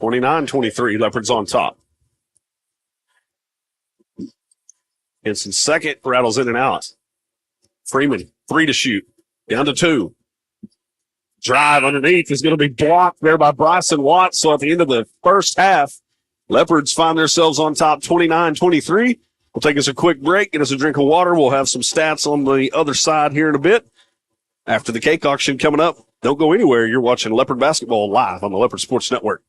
29-23, Leopards on top. Henson second, rattles in and out. Freeman, 3 to shoot. Down to 2. Drive underneath is going to be blocked there by Bryson Watts. So at the end of the first half, Leopards find themselves on top 29-23. We'll take us a quick break, get us a drink of water. We'll have some stats on the other side here in a bit. After the cake auction coming up, don't go anywhere. You're watching Leopard Basketball live on the Leopard Sports Network.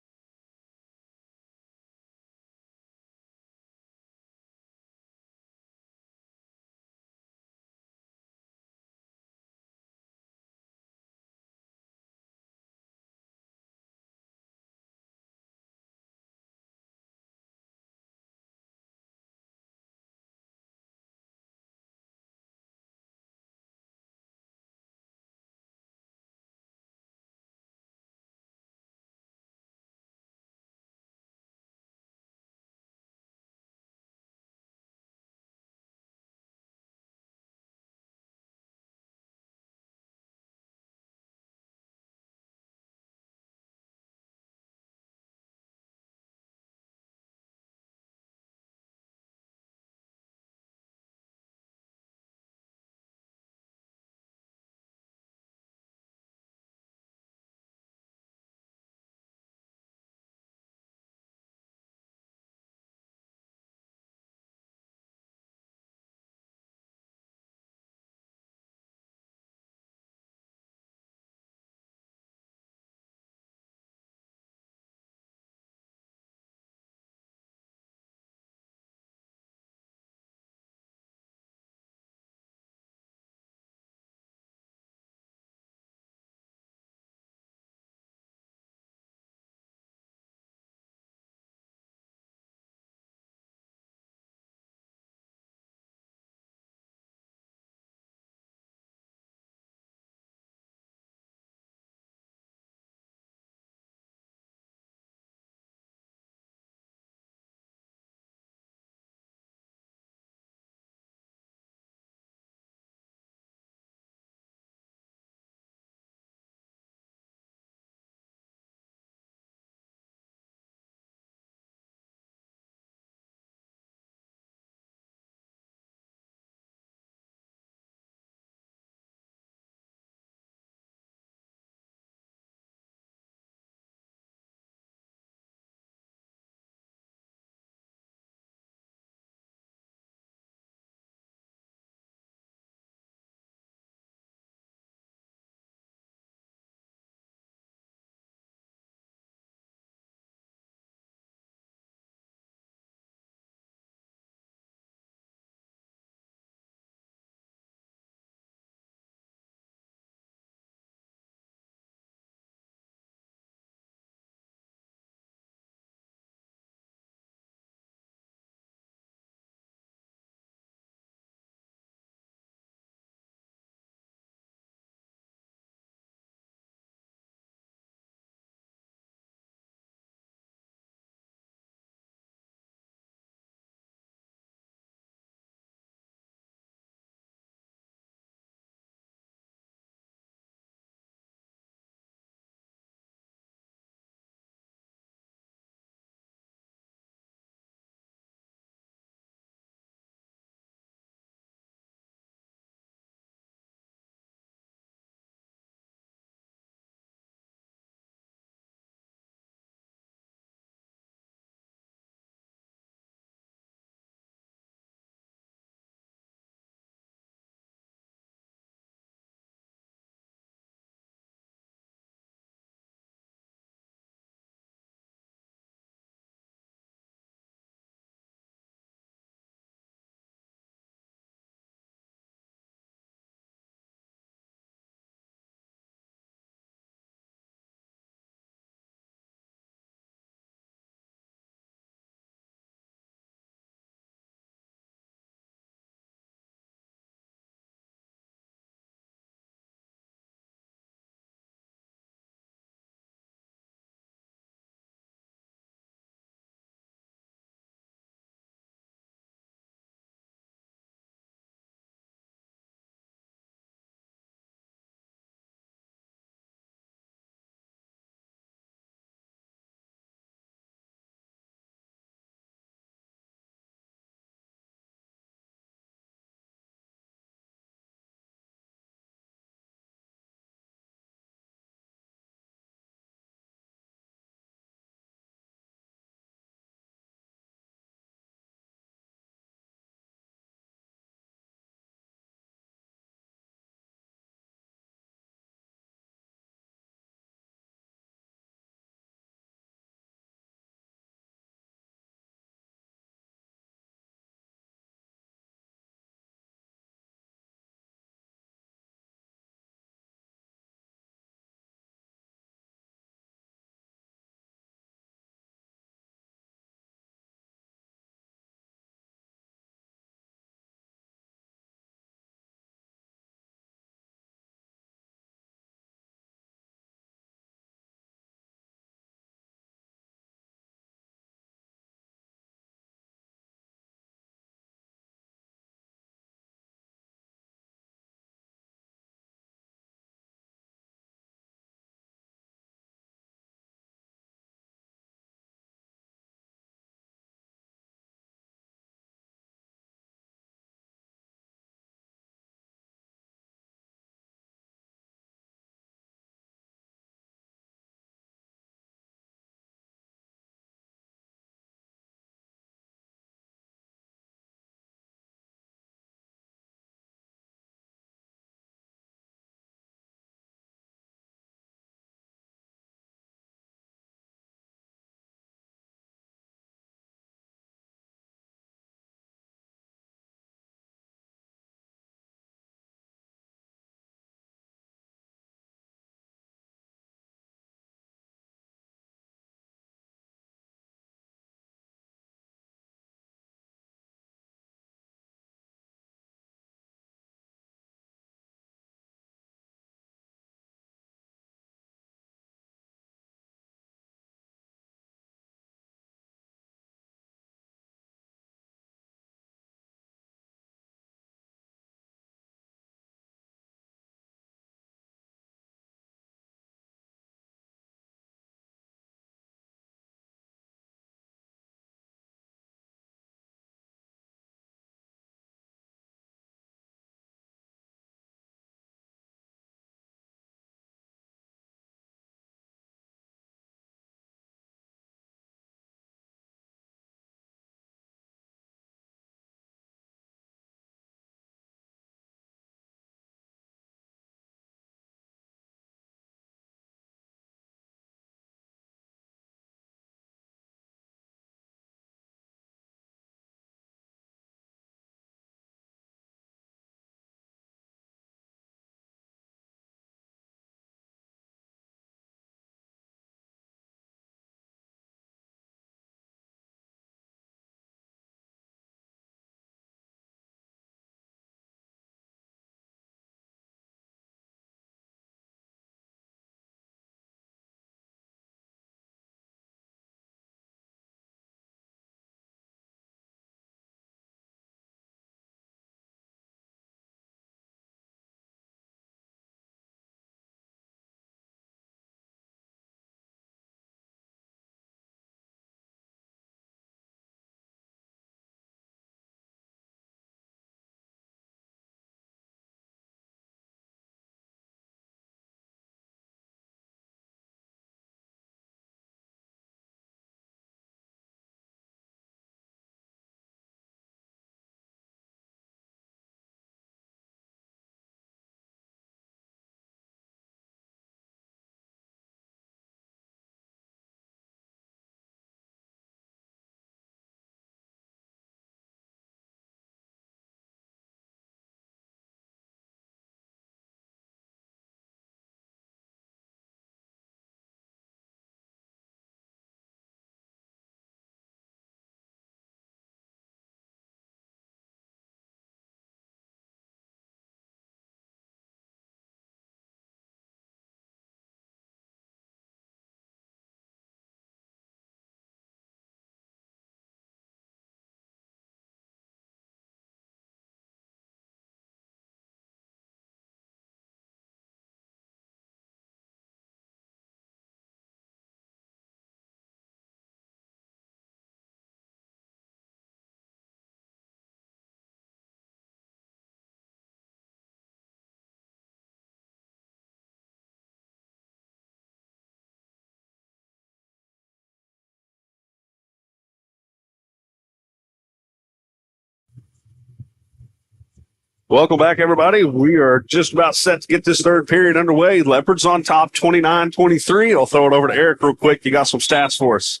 Welcome back, everybody. We are just about set to get this third period underway. Leopards on top, 29-23. I'll throw it over to Eric real quick. You got some stats for us.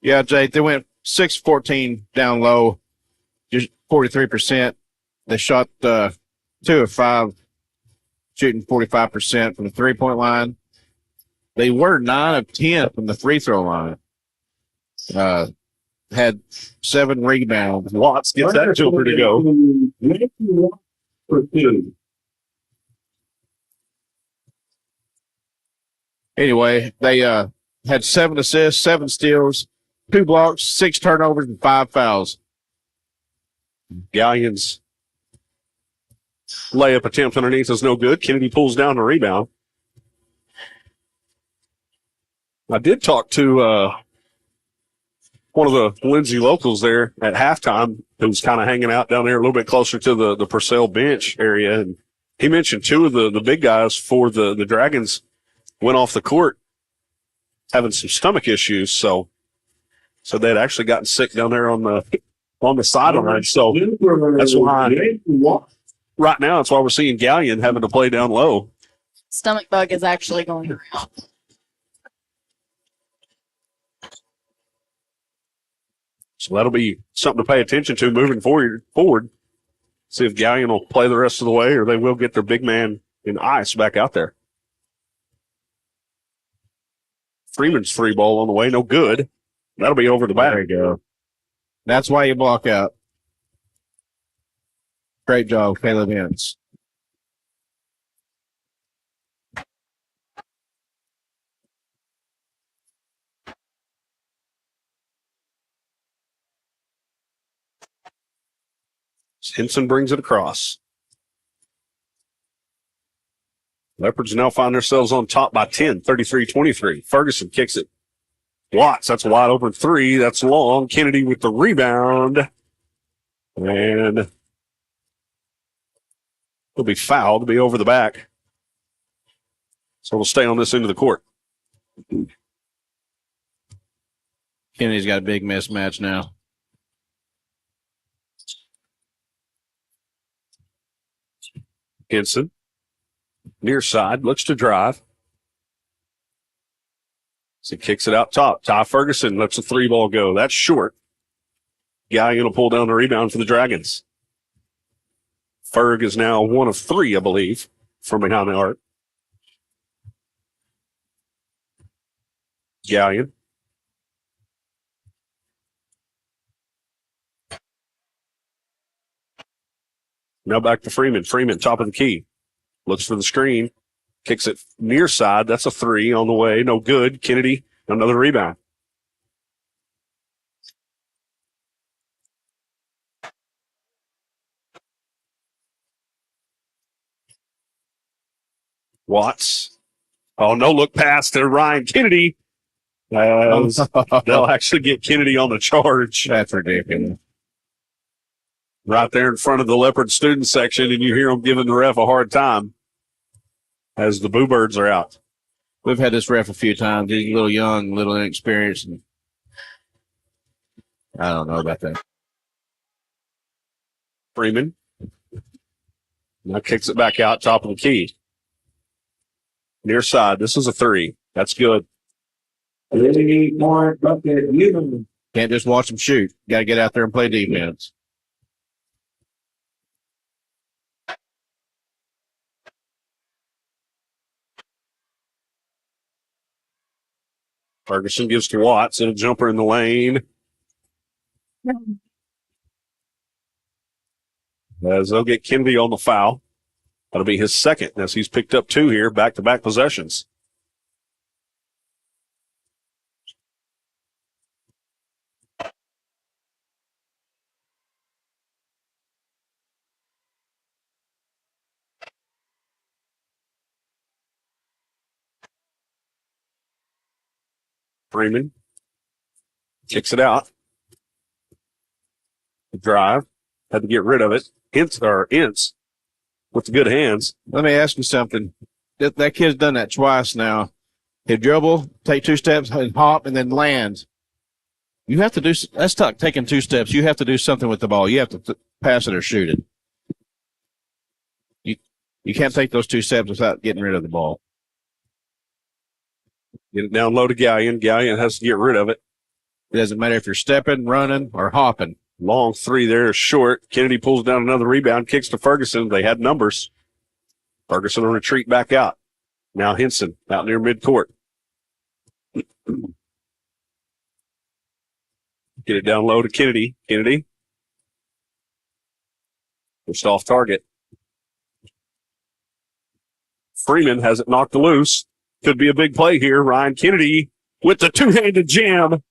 Yeah, Jay, they went 6-14 down low, just 43%. They shot 2 of 5, shooting 45% from the three-point line. They were 9 of 10 from the free throw line. Had 7 rebounds. Watts gets that jumper to go. Anyway, they had 7 assists, 7 steals, 2 blocks, 6 turnovers, and 5 fouls. Galleon's layup attempt underneath is no good. Kennedy pulls down the rebound. I did talk to one of the Lindsay locals there at halftime who was kind of hanging out down there a little bit closer to the Purcell bench area. And he mentioned 2 of the big guys for the Dragons went off the court having some stomach issues. So they'd actually gotten sick down there on the sideline. So that's why right now, that's why we're seeing Galleon having to play down low. Stomach bug is actually going around. So that'll be something to pay attention to moving forward. See if Galleon will play the rest of the way or they will get their big man in ice back out there. Freeman's free ball on the way. No good. That'll be over the back. There you go. That's why you block out. Great job, Caleb Ince. Henson brings it across. Leopards now find themselves on top by 10, 33-23. Ferguson kicks it. Watts, that's a wide open 3. That's long. Kennedy with the rebound. And he'll be fouled to be over the back. So we'll stay on this end of the court. Kennedy's got a big mismatch now. Henson, near side, looks to drive. So he kicks it out top. Ty Ferguson lets the 3 ball go. That's short. Galleon will pull down the rebound for the Dragons. Ferg is now 1 of 3, I believe, from behind the arc. Galleon. Now back to Freeman. Freeman, top of the key. Looks for the screen. Kicks it near side. That's a 3 on the way. No good. Kennedy, another rebound. Watts. Oh, no look pass to Ryan Kennedy. They'll actually get Kennedy on the charge. That's ridiculous. Right there in front of the Leopard student section, and you hear them giving the ref a hard time as the Boo Birds are out. We've had this ref a few times. He's a little young, a little inexperienced. And I don't know about that. Freeman now kicks it back out, top of the key. Near side. This is a 3. That's good. Can't just watch them shoot. Got to get out there and play defense. Ferguson gives to Watts and a jumper in the lane. As they'll get Kennedy on the foul. That'll be his second as he's picked up 2 here, back-to-back possessions. Freeman kicks it out. The drive. Had to get rid of it. Ince with the good hands. Let me ask you something. That kid's done that twice now. He'll dribble, take 2 steps, and hop, and then land. You have to do – that's tough, taking 2 steps. You have to do something with the ball. You have to pass it or shoot it. You can't take those 2 steps without getting rid of the ball. Get it down low to Gallion. Gallion has to get rid of it. It doesn't matter if you're stepping, running, or hopping. Long three there is short. Kennedy pulls down another rebound, kicks to Ferguson. They had numbers. Ferguson will retreat back out. Now Henson out near midcourt. Get it down low to Kennedy. Kennedy. Just off target. Freeman has it knocked loose. Could be a big play here. Ryan Kennedy with the two-handed jam.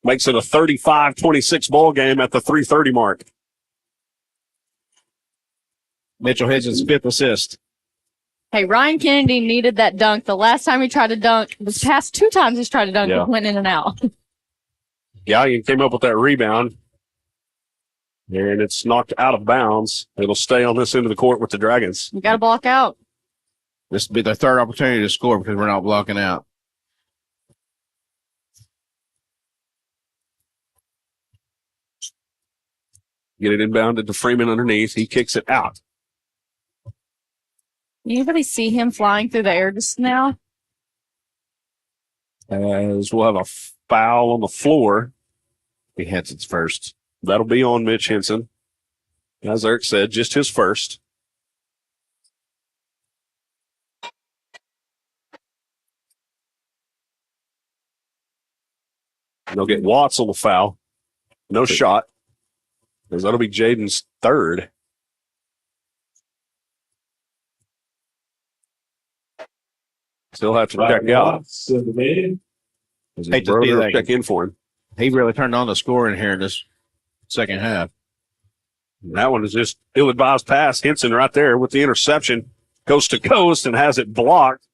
Makes it a 35-26 ball game at the 3:30 mark. Mitchell Higgins' 5th assist. Hey, Ryan Kennedy needed that dunk. The last time he tried to dunk, the past 2 times he's tried to dunk, it went in and out. Gallion came up with that rebound, and it's knocked out of bounds. It'll stay on this end of the court with the Dragons. You got to block out. This will be their 3rd opportunity to score because we're not blocking out. Get it inbounded to Freeman underneath. He kicks it out. Anybody see him flying through the air just now? As we'll have a foul on the floor. Be Henson's first. That'll be on Mitch Henson. As Eric said, just his first. And they'll get Watts on the foul. No shot. Because that'll be Jaden's 3rd. Still have to check out. Hate to see that. Check in for him. He really turned on the scoring here in this second half. That one is just ill-advised pass. Henson right there with the interception. Coast to coast and has it blocked.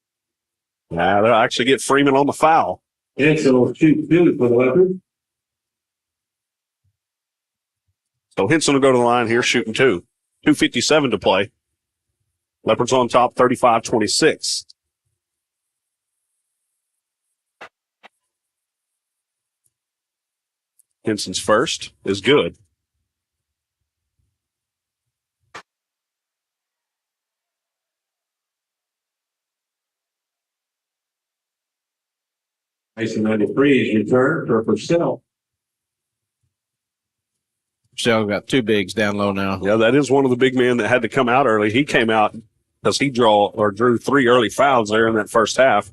Now they'll actually get Freeman on the foul. Henson will shoot 2 for the Leopards. So Henson will go to the line here shooting 2. 2:57 to play. Leopards on top 35-26. Henson's first is good. Mason 93 is returned for Purcell. Purcell got 2 bigs down low now. Yeah, that is one of the big men that had to come out early. He came out because he drew 3 early fouls there in that first half.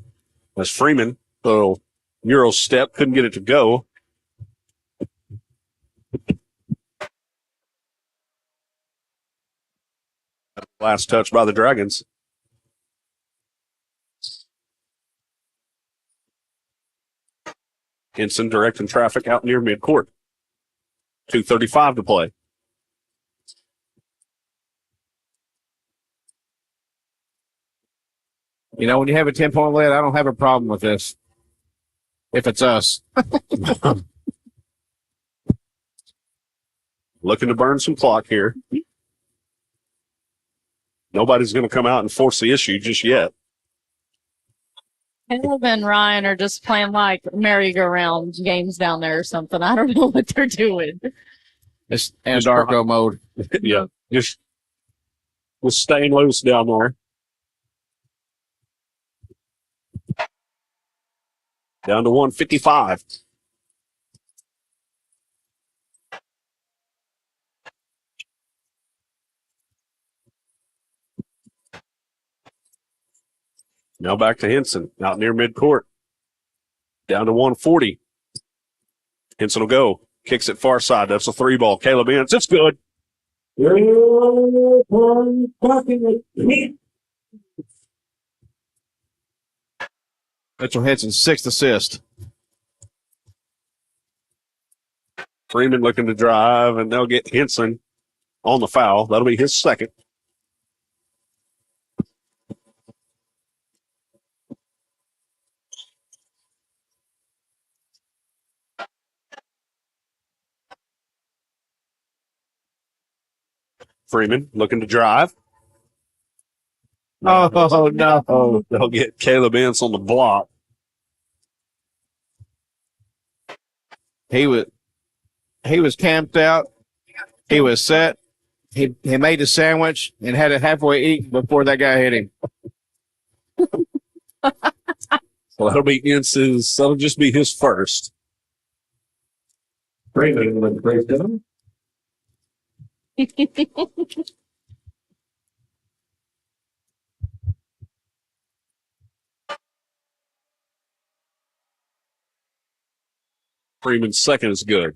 As Freeman, little Euro step, couldn't get it to go. Last touch by the Dragons. Henson directing traffic out near midcourt. 2:35 to play. You know, when you have a 10-point lead, I don't have a problem with this. If it's us. Looking to burn some clock here. Nobody's going to come out and force the issue just yet. Caleb and Ryan are just playing like merry-go-round games down there or something. I don't know what they're doing. It's Andarko mode. Yeah, just staying loose down there. Down to 155. Now back to Henson, out near midcourt. Down to 140. Henson will go. Kicks it far side. That's a 3 ball. Caleb Ince. It's good. Mitchell Henson's 6th assist. Freeman looking to drive, and they'll get Henson on the foul. That'll be his 2nd. Freeman looking to drive. Oh, no. They'll get Caleb Ince on the block. He was camped out. He was set. he made the sandwich and had it halfway eaten before that guy hit him. Well, that'll just be his first. Freeman with the breakdown. Freeman's second is good.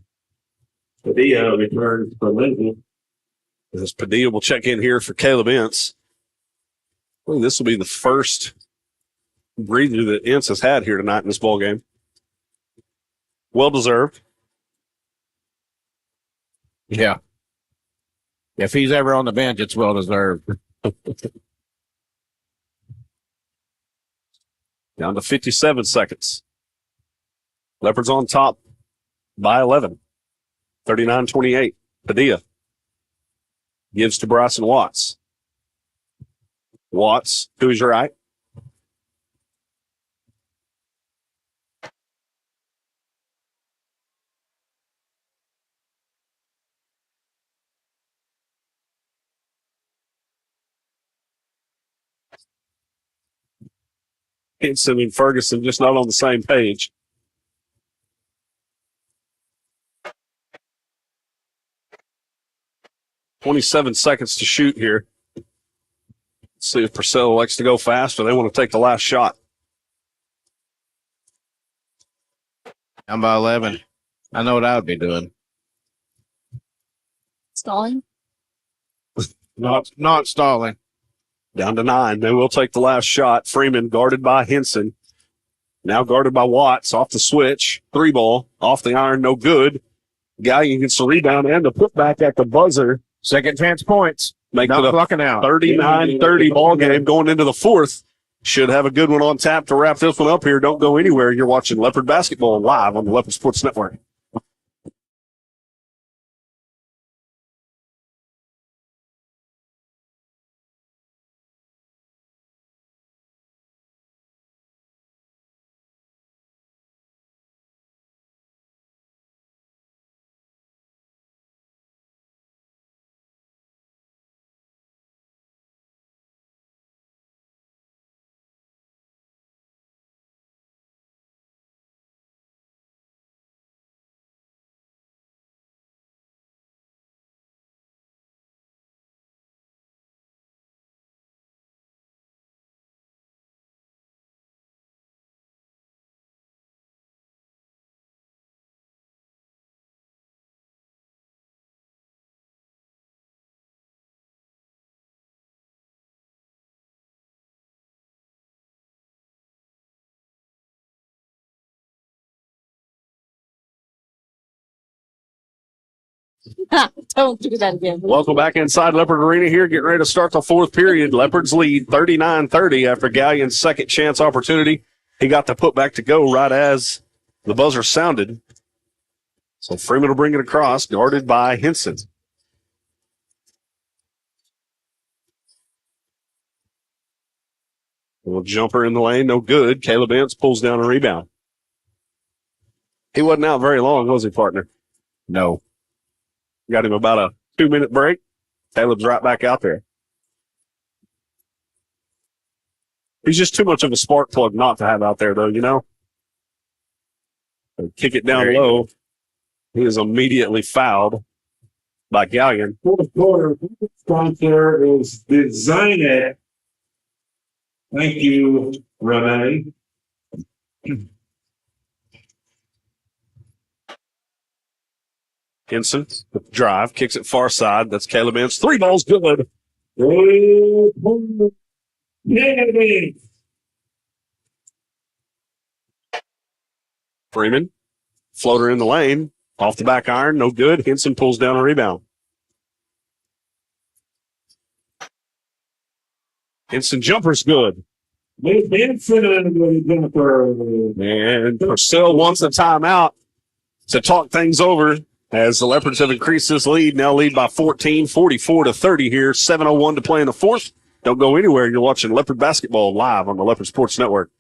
Padilla returns for Lindsay. As Padilla will check in here for Caleb Ince. I think this will be the first breather that Ince has had here tonight in this ball game. Well deserved. Yeah. If he's ever on the bench, it's well deserved. Down to 57 seconds. Leopards on top by 11. 39-28. Padilla gives to Bryson Watts. Watts, who's right? Hinson and Ferguson just not on the same page. "27 seconds to shoot here. Let's see if Purcell likes to go fast or they want to take the last shot. I'm by 11. I know what I would be doing. Stalling. Not stalling. Down to 9. They will take the last shot. Freeman guarded by Hinson. Now guarded by Watts. Off the switch. 3-ball. Off the iron. No good. Gallion gets the rebound and the putback at the buzzer. Second chance points. Make Not it a blocking out. 39-30 ball game going into the fourth. Should have a good one on tap to wrap this one up here. Don't go anywhere. You're watching Leopard Basketball live on the Leopard Sports Network. Don't do that again. Welcome back inside Leopard Arena here. Getting ready to start the fourth period. Leopards lead 39-30 after Gallion's second chance opportunity. He got the putback to go right as the buzzer sounded. So Freeman will bring it across, guarded by Hinson. A little jumper in the lane, no good. Caleb Ince pulls down a rebound. He wasn't out very long, was he, partner? No. Got him about a 2-minute break. Caleb's right back out there. He's just too much of a spark plug not to have out there, though, you know? Kick it down low. He is immediately fouled by Gallion. Fourth quarter sponsor is Design It. Thank you, Renee. Hinson, drive, kicks it far side. That's Caleb Ince. 3 balls, good. Negative. Freeman, floater in the lane. Off the back iron, no good. Hinson pulls down a rebound. Hinson jumper's good. And Purcell wants a timeout to talk things over as the Leopards have increased this lead. Now lead by 14, 44-30 here. 7:01 to play in the fourth. Don't go anywhere. You're watching Leopard Basketball live on the Leopard Sports Network.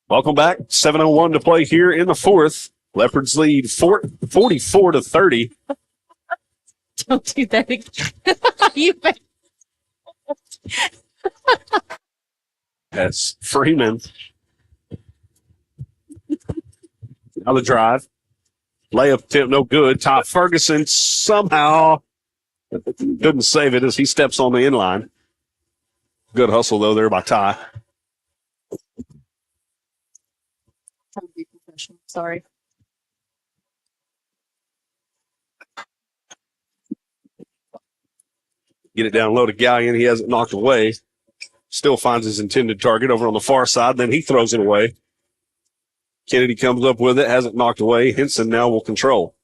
Welcome back. 7:01 to play here in the fourth. Leopards lead 44-30. Don't do that again. You bet. As Freeman on the drive. Layup attempt, no good. Ty Ferguson somehow couldn't save it as he steps on the inline. Good hustle, though, there by Ty. Sorry. Get it down low to Gallion. He has it knocked away. Still finds his intended target over on the far side. Then he throws it away. Kennedy comes up with it, has it knocked away. Henson now will control.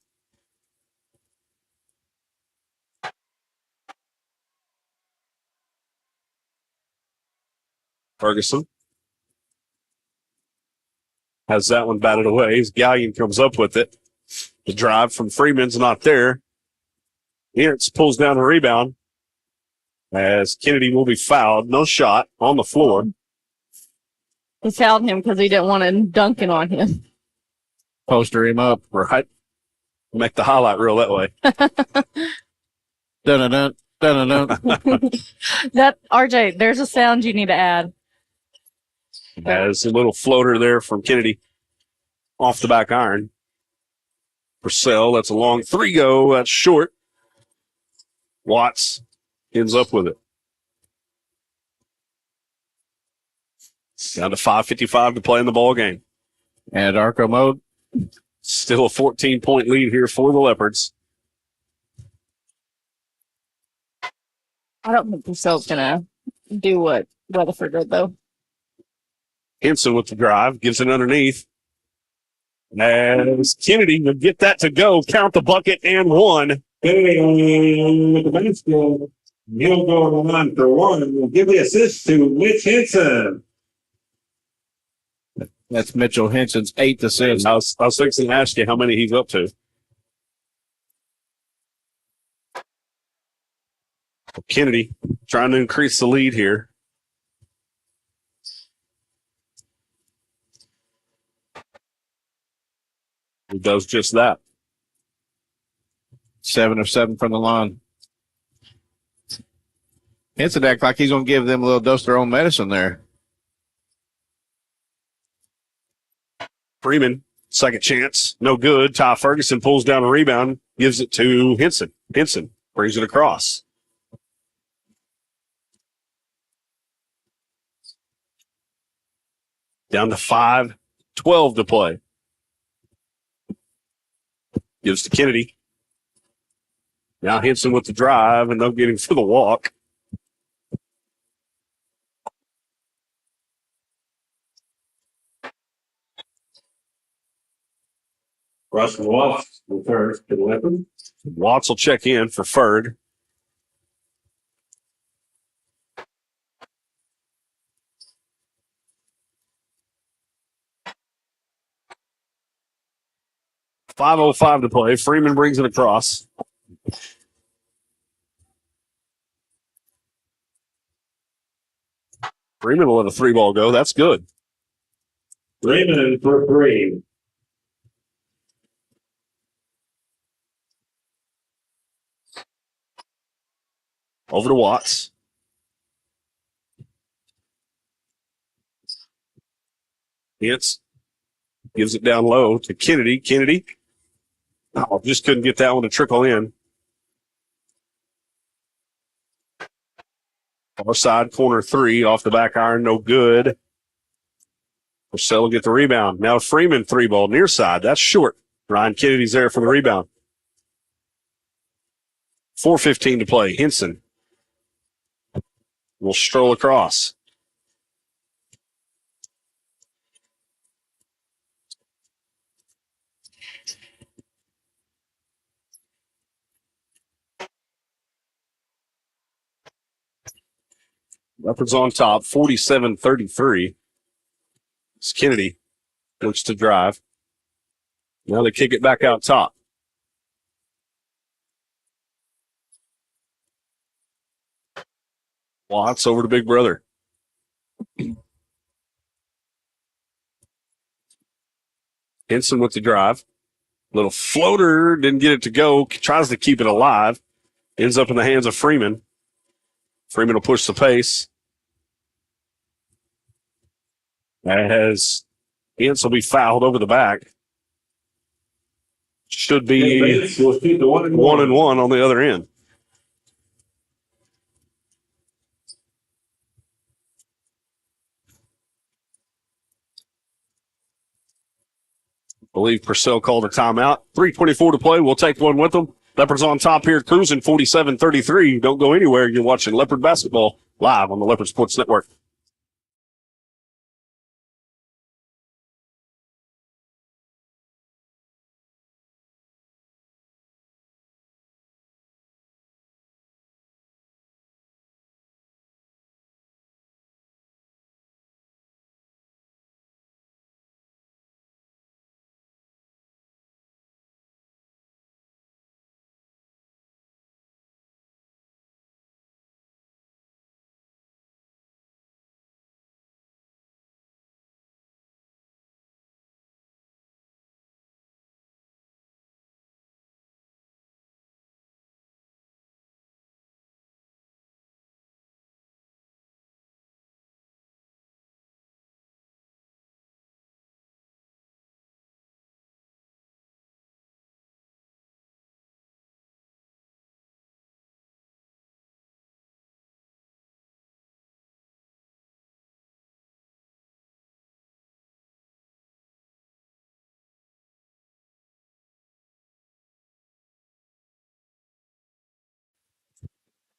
Ferguson has that one batted away as Gallion comes up with it. The drive from Freeman's not there. Ince pulls down the rebound as Kennedy will be fouled. No shot on the floor. He fouled him because he didn't want to dunk it on him. Poster him up. Right. Make the highlight reel that way. Dun-dun-dun, dun-dun-dun. That RJ, there's a sound you need to add. As a little floater there from Kennedy off the back iron. Purcell, that's a long three go. That's short. Watts ends up with it. Down to 5:55 to play in the ball game. And Arco mode. Still a 14-point lead here for the Leopards. I don't think Purcell's gonna do what Weatherford did though. Henson with the drive, gives it underneath. As Kennedy will get that to go, count the bucket and one. Kennedy with the basket. He'll go on for one. We'll give the assist to Mitch Henson. That's Mitchell Henson's 8th assist. I was fixing to ask you how many he's up to. Kennedy trying to increase the lead here. He does just that. 7 of 7 from the line. Henson act like he's going to give them a little dose of their own medicine there. Freeman, second chance, no good. Ty Ferguson pulls down a rebound, gives it to Henson. Henson brings it across. Down to 5:12 to play. Gives to Kennedy. Now Henson with the drive, and they'll get him for the walk. Russell Watts returns to the Leopard. Watts will check in for Ferd. .505 to play. Freeman brings it across. Freeman will let a three ball go. That's good. Raymond for three. Over to Watts. Hits. Gives it down low to Kennedy. Kennedy. Oh, just couldn't get that one to trickle in. Far side, corner three, off the back iron, no good. Purcell will get the rebound. Now Freeman three ball, near side. That's short. Ryan Kennedy's there for the rebound. 4:15 to play. Henson will stroll across. Leopards on top, 47-33. It's Kennedy looks to drive. Now they kick it back out top. Watts over to Big Brother. Henson with the drive. Little floater, didn't get it to go. Tries to keep it alive. Ends up in the hands of Freeman. Freeman will push the pace. As Ince will be fouled over the back. Should be 1-1 on the other end. I believe Purcell called a timeout. 3:24 to play. We'll take one with them. Leopards on top here, cruising 47-33. Don't go anywhere. You're watching Leopard basketball live on the Leopard Sports Network.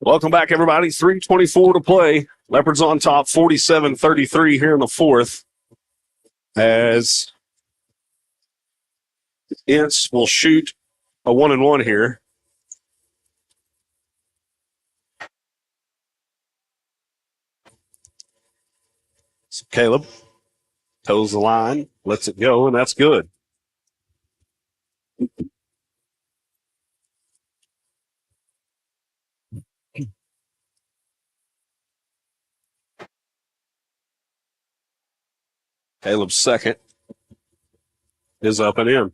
Welcome back, everybody. 3:24 to play. Leopards on top, 47-33 here in the fourth. As Ince will shoot a 1-1 here. So Caleb toes the line, lets it go, and that's good. Caleb's second is up and in.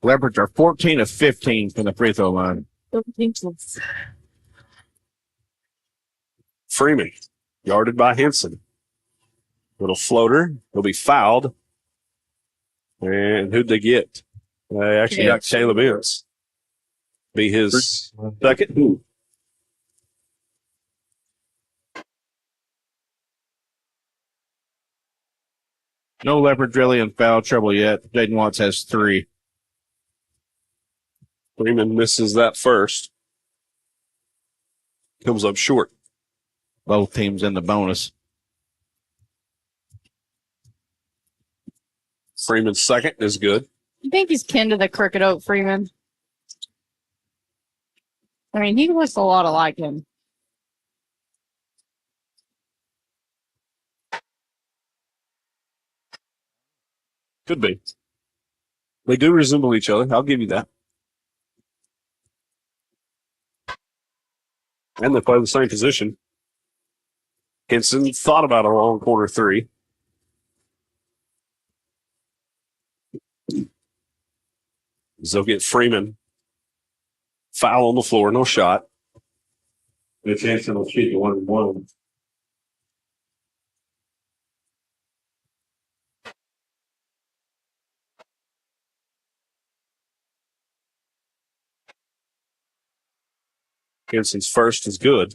Leopards are 14 of 15 from the free throw line. Freeman, guarded by Henson. Little floater. He'll be fouled. And who'd they get? They actually got Caleb Ince. Be his second. No Leopards really in foul trouble yet. Jaden Watts has 3. Freeman misses that first. Comes up short. Both teams in the bonus. Freeman's second is good. I think he's kin to the Crooked Oak Freeman. I mean, he looks a lot like him. Could be. They do resemble each other. I'll give you that. And they play the same position. Henson thought about a long corner three. They'll get Freeman. Foul on the floor, no shot. Mitch Henson will shoot the 1-1. Henson's first is good.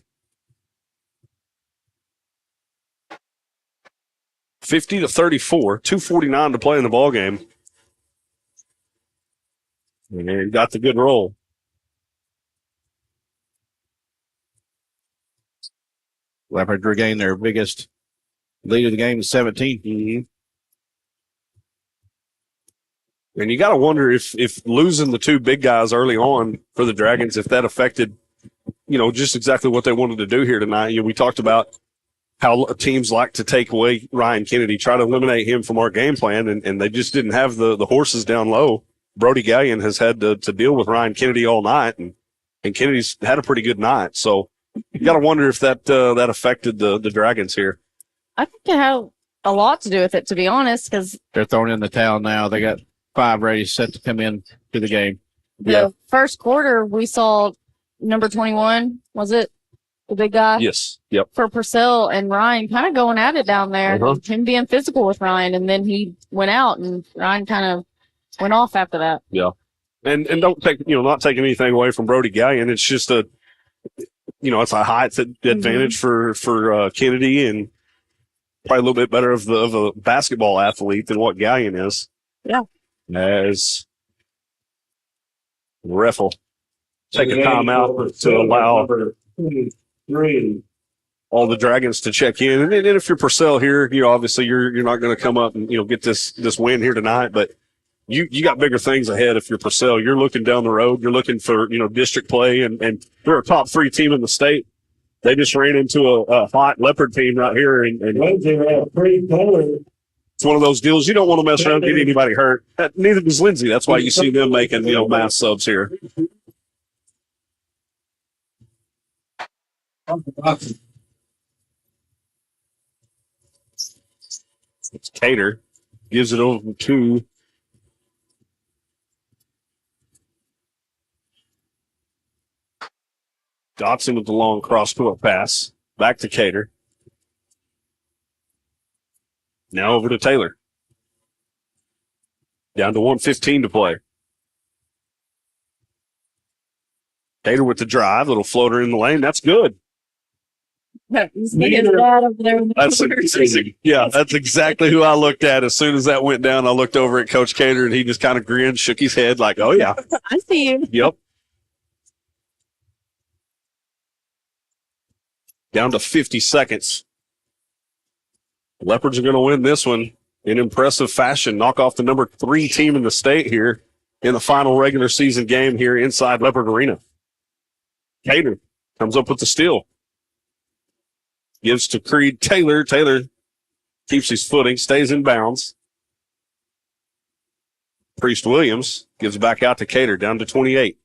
50-34, 2:49 to play in the ball game. And got the good roll. Leopards regained their biggest lead of the game, 17. Mm-hmm. And you got to wonder if losing the two big guys early on for the Dragons, if that affected, just exactly what they wanted to do here tonight. We talked about how teams like to take away Ryan Kennedy, try to eliminate him from our game plan, and they just didn't have the horses down low. Brody Gallion has had to deal with Ryan Kennedy all night, and Kennedy's had a pretty good night. So you got to wonder if that affected the Dragons here. I think it had a lot to do with it, to be honest, because they're throwing in the towel now. They got 5 ready, set to come in to the game. The first quarter, we saw number 21, was it? The big guy? Yes. Yep. For Purcell and Ryan kind of going at it down there. Uh-huh. Him being physical with Ryan, and then he went out, and Ryan kind of went off after that. Yeah. And don't take, not taking anything away from Brody Gallion. It's just it's a height advantage for Kennedy, and probably a little bit better of a basketball athlete than what Gallion is. Yeah. As the ref will take a timeout to allow all the Dragons to check in. And if you're Purcell here, obviously you're not going to come up and, get this win here tonight, but you got bigger things ahead if you're Purcell. You're looking down the road. You're looking for, district play, and they're a top 3 team in the state. They just ran into a hot Leopard team right here. And it's one of those deals you don't want to mess around and get anybody hurt. Neither does Lindsay. That's why you see them making, mass subs here. It's Cater. Gives it over to Dotson with the long cross-court pass. Back to Cater. Now over to Taylor. Down to 1:15 to play. Cater with the drive. Little floater in the lane. That's good. That's exactly who I looked at. As soon as that went down, I looked over at Coach Cater, and he just kind of grinned, shook his head like, oh, yeah. I see you. Yep. Down to 50 seconds. Leopards are going to win this one in impressive fashion. Knock off the number 3 team in the state here in the final regular season game here inside Leopard Arena. Cater comes up with the steal. Gives to Creed Taylor. Taylor keeps his footing, stays in bounds. Priest Williams gives back out to Cater, down to 28.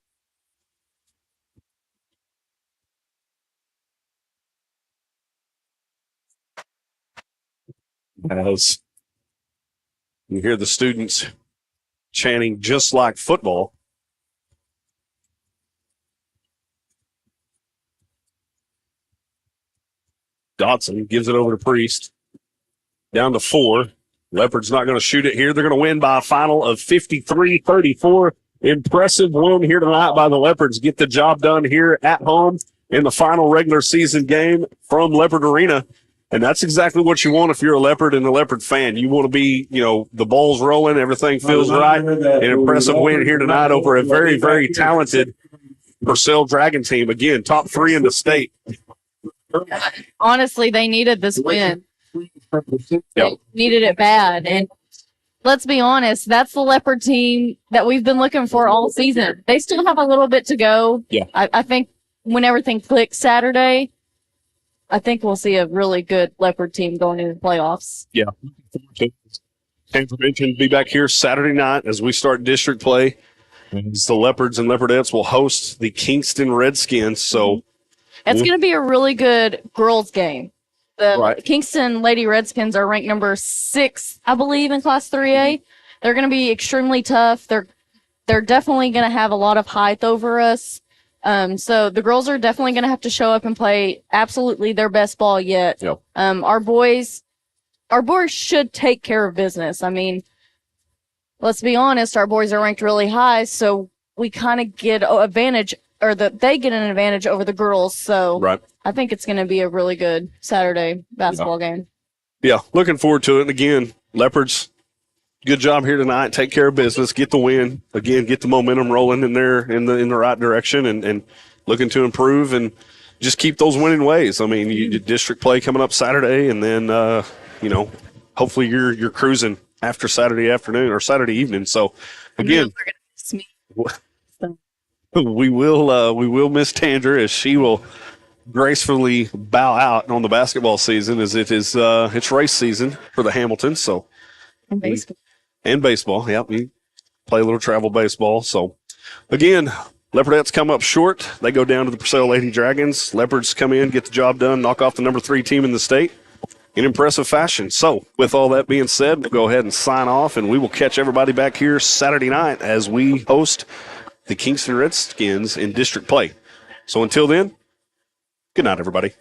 As you hear the students chanting just like football. Dotson gives it over to Priest. Down to 4. Leopard's not going to shoot it here. They're going to win by a final of 53-34. Impressive win here tonight by the Leopards. Get the job done here at home in the final regular season game from Leopard Arena. And that's exactly what you want if you're a Leopard and a Leopard fan. You want to be, the ball's rolling, everything feels right. An impressive win here tonight over a very, very talented Purcell Dragon team. Again, top 3 in the state. Honestly, they needed this win. Yep. They needed it bad. And let's be honest, that's the Leopard team that we've been looking for all season. They still have a little bit to go. Yeah. I think when everything clicks Saturday, I think we'll see a really good Leopard team going into the playoffs. Yeah. Information will be back here Saturday night as we start district play. The Leopards and Leopardettes will host the Kingston Redskins. So it's going to be a really good girls game. The Kingston Lady Redskins are ranked number 6, I believe, in Class 3A. They're going to be extremely tough. They're definitely going to have a lot of height over us. So the girls are definitely going to have to show up and play absolutely their best ball yet. Yep. Our boys should take care of business. I mean, let's be honest, our boys are ranked really high, so we kind of get advantage, or they get an advantage over the girls. So I think it's going to be a really good Saturday basketball game. Yeah, looking forward to it. And again, Leopards, good job here tonight. Take care of business. Get the win. Again, get the momentum rolling in the right direction, and looking to improve and just keep those winning ways. I mean, you did district play coming up Saturday, and then hopefully you're cruising after Saturday afternoon or Saturday evening. So again, we will miss Tandra as she will gracefully bow out on the basketball season, as it is it's race season for the Hamiltons. So and baseball. Yeah, we play a little travel baseball. So again, Leopardettes come up short. They go down to the Purcell Lady Dragons. Leopards come in, get the job done, knock off the number 3 team in the state. in impressive fashion. So, with all that being said, we'll go ahead and sign off, and we will catch everybody back here Saturday night as we host the Kingston Redskins in district play. So, until then, good night, everybody.